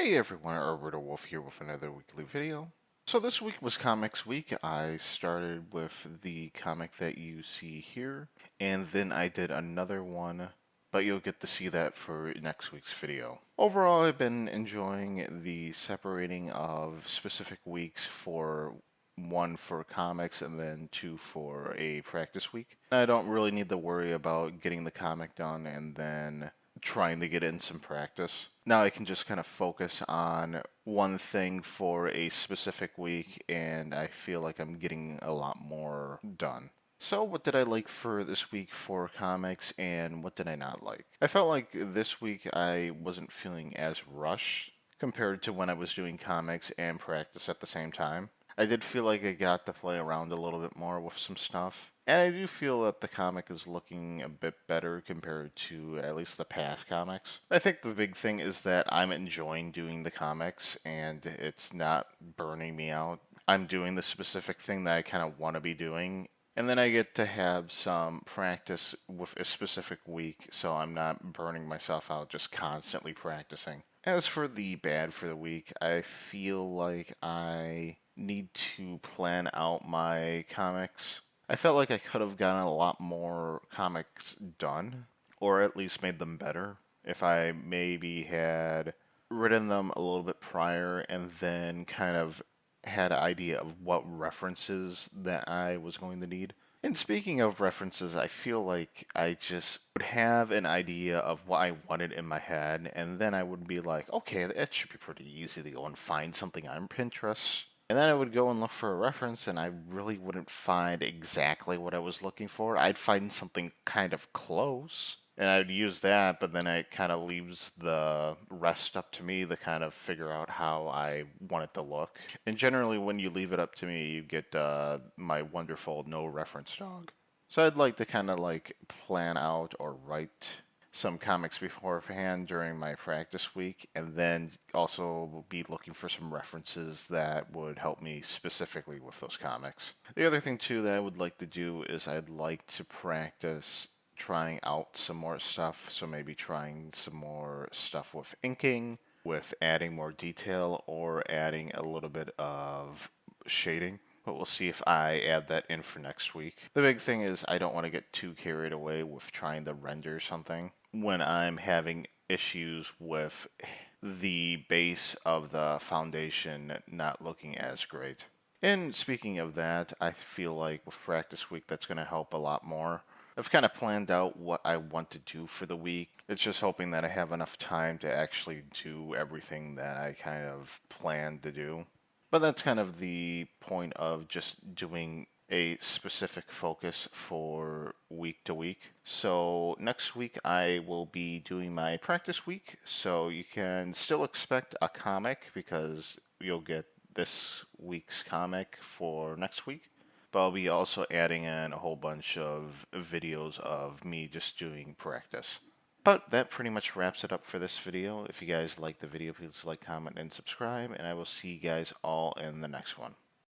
Hey everyone, Arbiter here with another weekly video. So this week was Comics Week. I started with the comic that you see here, and then I did another one, but you'll get to see that for next week's video. Overall, I've been enjoying the separating of specific weeks for one for comics and then two for a practice week. I don't really need to worry about getting the comic done and then trying to get in some practice. Now I can just kind of focus on one thing for a specific week, and I feel like I'm getting a lot more done. So, what did I like for this week for comics, and what did I not like? I felt like this week I wasn't feeling as rushed compared to when I was doing comics and practice at the same time. I did feel like I got to play around a little bit more with some stuff. And I do feel that the comic is looking a bit better compared to at least the past comics. I think the big thing is that I'm enjoying doing the comics and it's not burning me out. I'm doing the specific thing that I kind of want to be doing. And then I get to have some practice with a specific week, so I'm not burning myself out just constantly practicing. As for the bad for the week, I feel like I need to plan out my comics. I felt like I could have gotten a lot more comics done, or at least made them better, if I maybe had written them a little bit prior and then kind of had an idea of what references that I was going to need. And speaking of references, I feel like I just would have an idea of what I wanted in my head, and then I would be like, okay, it should be pretty easy to go and find something on Pinterest. And then I would go and look for a reference, and I really wouldn't find exactly what I was looking for. I'd find something kind of close, and I'd use that, but then it kind of leaves the rest up to me to kind of figure out how I want it to look. And generally, when you leave it up to me, you get my wonderful no reference dog. So I'd like to kind of like plan out or write some comics beforehand during my practice week, and then also be looking for some references that would help me specifically with those comics. The other thing, too, that I would like to do is I'd like to practice trying out some more stuff. So maybe trying some more stuff with inking, with adding more detail, or adding a little bit of shading. But we'll see if I add that in for next week. The big thing is I don't want to get too carried away with trying to render something when I'm having issues with the base of the foundation not looking as great. And speaking of that, I feel like with practice week that's going to help a lot more. I've kind of planned out what I want to do for the week. It's just hoping that I have enough time to actually do everything that I kind of planned to do. But that's kind of the point of just doing a specific focus for week to week. So next week I will be doing my practice week. So you can still expect a comic because you'll get this week's comic for next week. But I'll be also adding in a whole bunch of videos of me just doing practice. But that pretty much wraps it up for this video. If you guys liked the video, please like, comment, and subscribe, and I will see you guys all in the next one.